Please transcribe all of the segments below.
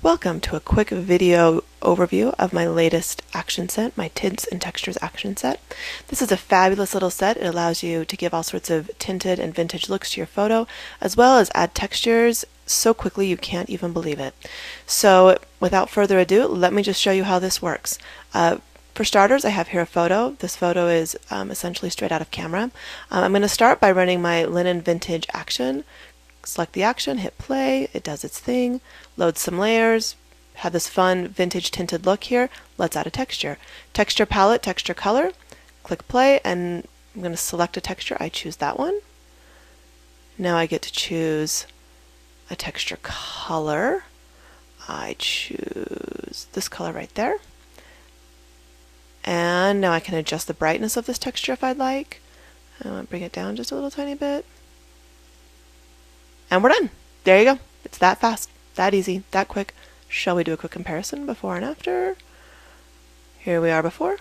Welcome to a quick video overview of my latest action set, my Tints and Textures action set. This is a fabulous little set. It allows you to give all sorts of tinted and vintage looks to your photo, as well as add textures so quickly you can't even believe it. So without further ado, let me just show you how this works. For starters, I have here a photo. This photo is essentially straight out of camera. I'm going to start by running my linen vintage action. Select the action, hit play, it does its thing, loads some layers, have this fun vintage tinted look here. Let's add a texture. Texture palette, texture color, click play, and I'm going to select a texture. I choose that one. Now I get to choose a texture color. I choose this color right there. And now I can adjust the brightness of this texture if I'd like. I want to bring it down just a little tiny bit. And we're done. There you go. It's that fast, that easy, that quick. Shall we do a quick comparison before and after? Here we are before.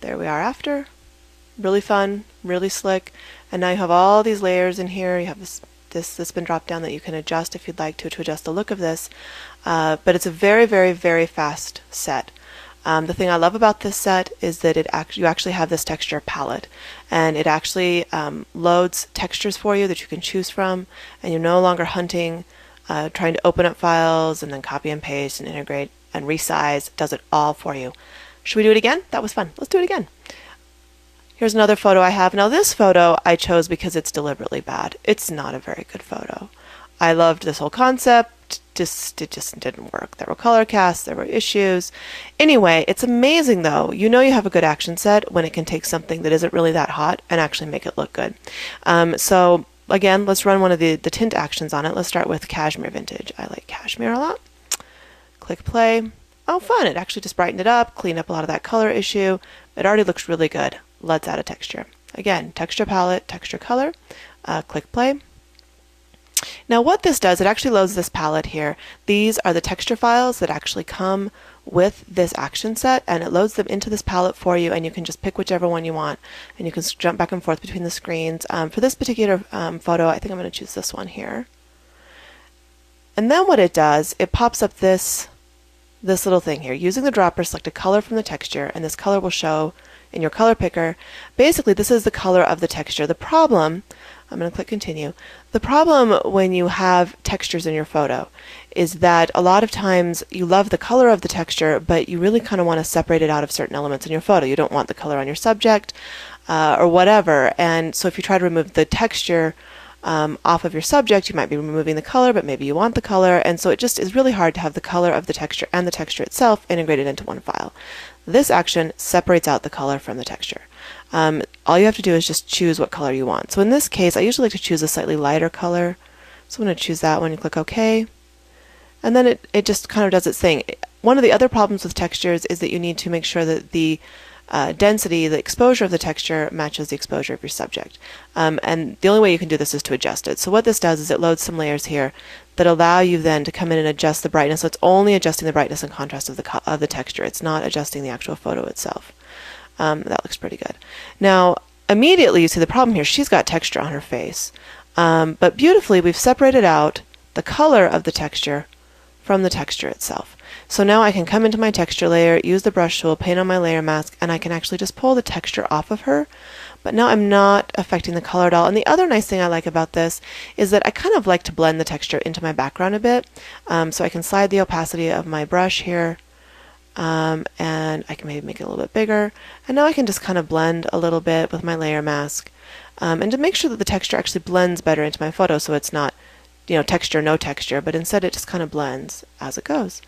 There we are after. Really fun, really slick. And now you have all these layers in here. You have this that's been dropped down that you can adjust if you'd like to adjust the look of this. But it's a very, very, very fast set. The thing I love about this set is that you actually have this texture palette, and it actually loads textures for you that you can choose from, and you're no longer hunting, trying to open up files and then copy and paste and integrate and resize. It does it all for you. Should we do it again? That was fun. Let's do it again. Here's another photo I have. Now this photo I chose because it's deliberately bad. It's not a very good photo. I loved this whole concept. It just didn't work. There were color casts, there were issues. Anyway, it's amazing though. You know you have a good action set when it can take something that isn't really that hot and actually make it look good. So again, let's run one of the tint actions on it. Let's start with Cashmere Vintage. I like Cashmere a lot. Click play. Oh fun, it actually just brightened it up, cleaned up a lot of that color issue. It already looks really good. Let's add a texture. Again, texture palette, texture color. Click play. Now what this does, it actually loads this palette here. These are the texture files that actually come with this action set, and it loads them into this palette for you, and you can just pick whichever one you want, and you can jump back and forth between the screens. For this particular photo, I think I'm going to choose this one here. And then what it does, it pops up this little thing here. Using the dropper, select a color from the texture, and this color will show in your color picker. Basically, this is the color of the texture. The problem, I'm going to click continue. The problem when you have textures in your photo is that a lot of times you love the color of the texture, but you really kind of want to separate it out of certain elements in your photo. You don't want the color on your subject or whatever. And so if you try to remove the texture off of your subject, you might be removing the color, but maybe you want the color. And so it just is really hard to have the color of the texture and the texture itself integrated into one file. This action separates out the color from the texture. All you have to do is just choose what color you want. So in this case, I usually like to choose a slightly lighter color. So I'm going to choose that one and click OK. And then it just kind of does its thing. One of the other problems with textures is that you need to make sure that the density, the exposure of the texture matches the exposure of your subject. And the only way you can do this is to adjust it. So what this does is it loads some layers here that allow you then to come in and adjust the brightness. So it's only adjusting the brightness and contrast of the texture. It's not adjusting the actual photo itself. That looks pretty good. Now, immediately you see the problem here. She's got texture on her face. But beautifully, we've separated out the color of the texture from the texture itself. So now I can come into my texture layer, use the brush tool, paint on my layer mask, and I can actually just pull the texture off of her. But now I'm not affecting the color at all. And the other nice thing I like about this is that I kind of like to blend the texture into my background a bit. So I can slide the opacity of my brush here. And I can maybe make it a little bit bigger. And now I can just kind of blend a little bit with my layer mask. And to make sure that the texture actually blends better into my photo, so it's not, texture, no texture, but instead it just kind of blends as it goes.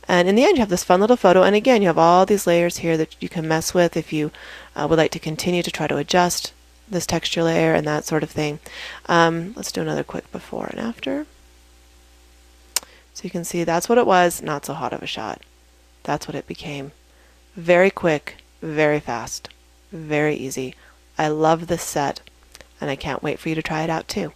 And in the end, you have this fun little photo. And again, you have all these layers here that you can mess with if you would like to continue to try to adjust this texture layer and that sort of thing. Let's do another quick before and after. So you can see that's what it was, not so hot of a shot. That's what it became. Very quick, very fast, very easy. I love this set, and I can't wait for you to try it out too.